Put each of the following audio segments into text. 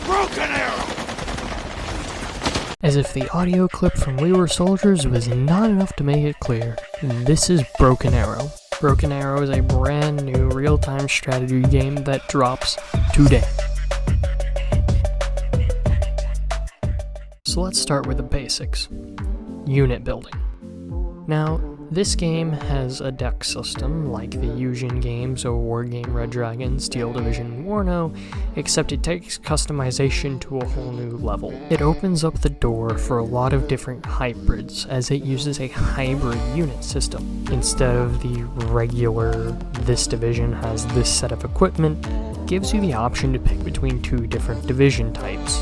Broken Arrow! As if the audio clip from We Were Soldiers was not enough to make it clear, this is Broken Arrow. Broken Arrow is a brand new real-time strategy game that drops today. So let's start with the basics. Unit building. Now, this game has a deck system like the Eugen games or Wargame Red Dragon, Steel Division, Warno, except it takes customization to a whole new level. It opens up the door for a lot of different hybrids, as it uses a hybrid unit system. Instead of the regular, this division has this set of equipment, it gives you the option to pick between two different division types.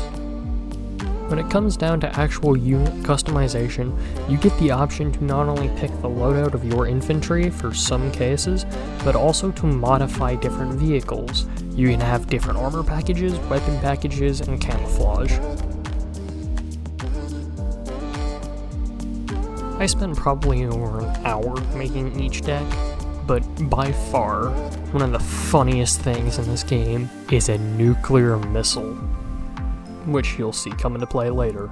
When it comes down to actual unit customization, you get the option to not only pick the loadout of your infantry for some cases, but also to modify different vehicles. You can have different armor packages, weapon packages, and camouflage. I spent probably over an hour making each deck, but by far, one of the funniest things in this game is a nuclear missile, which you'll see come into play later.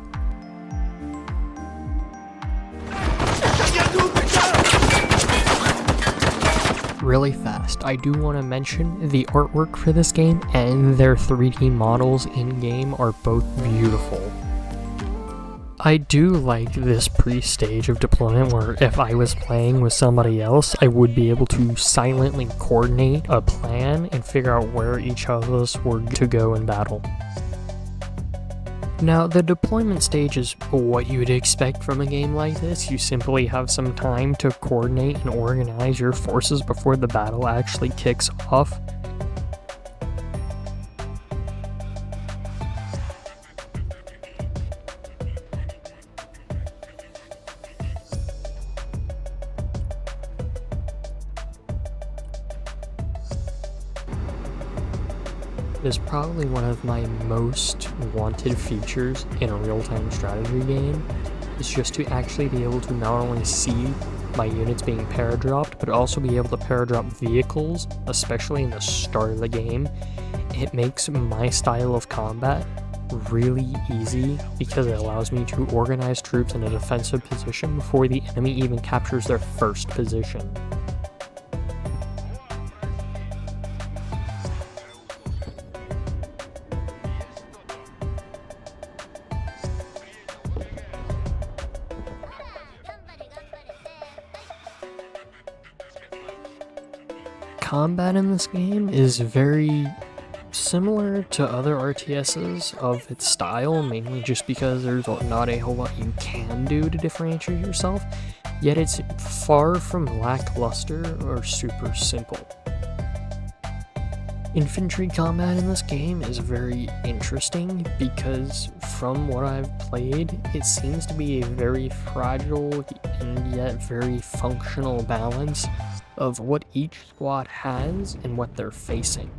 Really fast, I do want to mention the artwork for this game and their 3D models in-game are both beautiful. I do like this pre-stage of deployment where if I was playing with somebody else, I would be able to silently coordinate a plan and figure out where each of us were to go in battle. Now, the deployment stage is what you would expect from a game like this. You simply have some time to coordinate and organize your forces before the battle actually kicks off. Is probably one of my most wanted features in a real-time strategy game. Is just to actually be able to not only see my units being paradropped, but also be able to paradrop vehicles, especially in the start of the game. It makes my style of combat really easy because it allows me to organize troops in a defensive position before the enemy even captures their first position. Combat in this game is very similar to other RTSs of its style, mainly just because there's not a whole lot you can do to differentiate yourself, yet it's far from lackluster or super simple. Infantry combat in this game is very interesting because from what I've played, it seems to be a very fragile and yet very functional balance of what each squad has and what they're facing.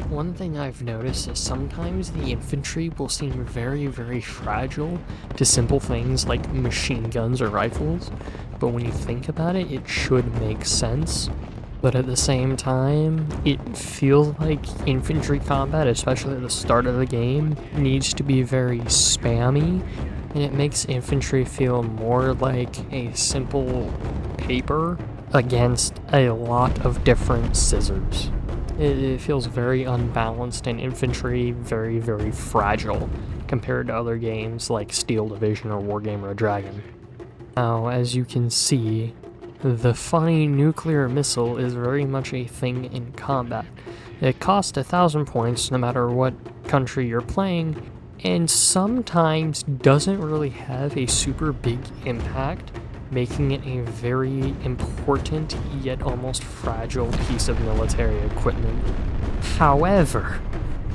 One thing I've noticed is sometimes the infantry will seem very, very fragile to simple things like machine guns or rifles, but when you think about it, it should make sense. But at the same time, it feels like infantry combat, especially at the start of the game, needs to be very spammy, and it makes infantry feel more like a simple paper against a lot of different scissors. It feels very unbalanced and infantry very, very fragile compared to other games like Steel Division or Wargame Red Dragon. Now, as you can see, the funny nuclear missile is very much a thing in combat. It costs 1,000 points no matter what country you're playing, and sometimes doesn't really have a super big impact, making it a very important yet almost fragile piece of military equipment. However,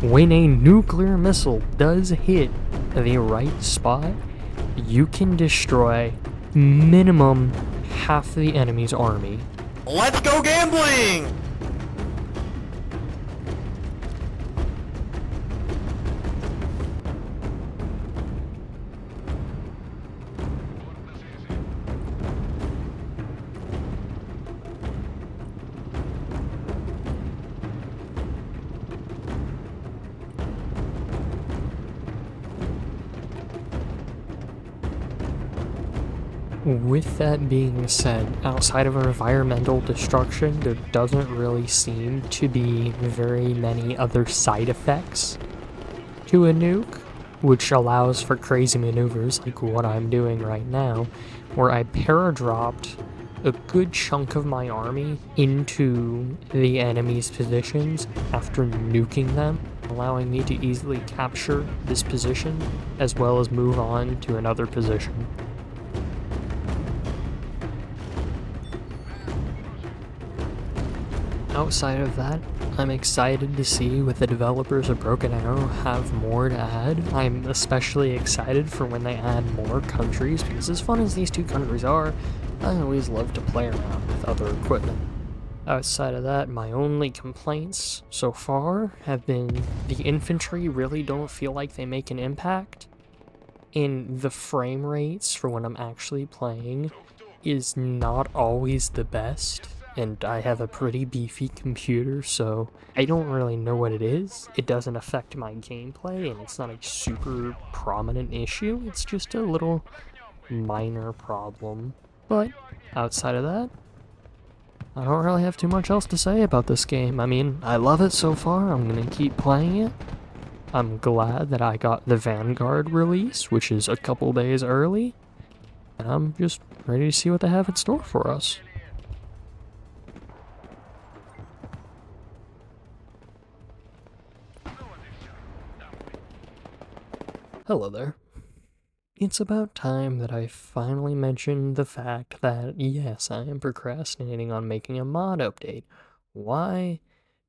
when a nuclear missile does hit the right spot, you can destroy minimum half the enemy's army. Let's go gambling! With that being said, outside of environmental destruction, there doesn't really seem to be very many other side effects to a nuke, which allows for crazy maneuvers like what I'm doing right now, where I paradropped a good chunk of my army into the enemy's positions after nuking them, allowing me to easily capture this position as well as move on to another position. Outside of that, I'm excited to see what the developers of Broken Arrow have more to add. I'm especially excited for when they add more countries, because as fun as these two countries are, I always love to play around with other equipment. Outside of that, my only complaints so far have been the infantry really don't feel like they make an impact, and the frame rates for when I'm actually playing is not always the best. And I have a pretty beefy computer, so I don't really know what it is. It doesn't affect my gameplay, and it's not a super prominent issue. It's just a little minor problem. But outside of that, I don't really have too much else to say about this game. I mean, I love it so far. I'm gonna keep playing it. I'm glad that I got the Vanguard release, which is a couple days early. And I'm just ready to see what they have in store for us. Hello there. It's about time that I finally mentioned the fact that, yes, I am procrastinating on making a mod update. Why?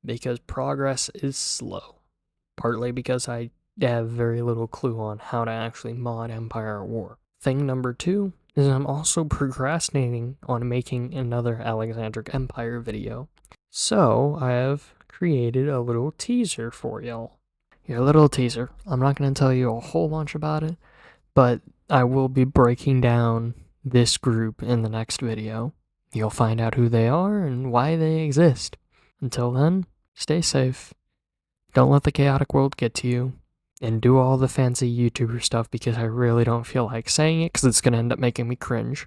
Because progress is slow. Partly because I have very little clue on how to actually mod Empire at War. Thing number 2 is I'm also procrastinating on making another Alexandric Empire video. So, I have created a little teaser for y'all. Your little teaser. I'm not going to tell you a whole bunch about it, but I will be breaking down this group in the next video. You'll find out who they are and why they exist. Until then, stay safe. Don't let the chaotic world get to you. And do all the fancy YouTuber stuff, because I really don't feel like saying it because it's going to end up making me cringe.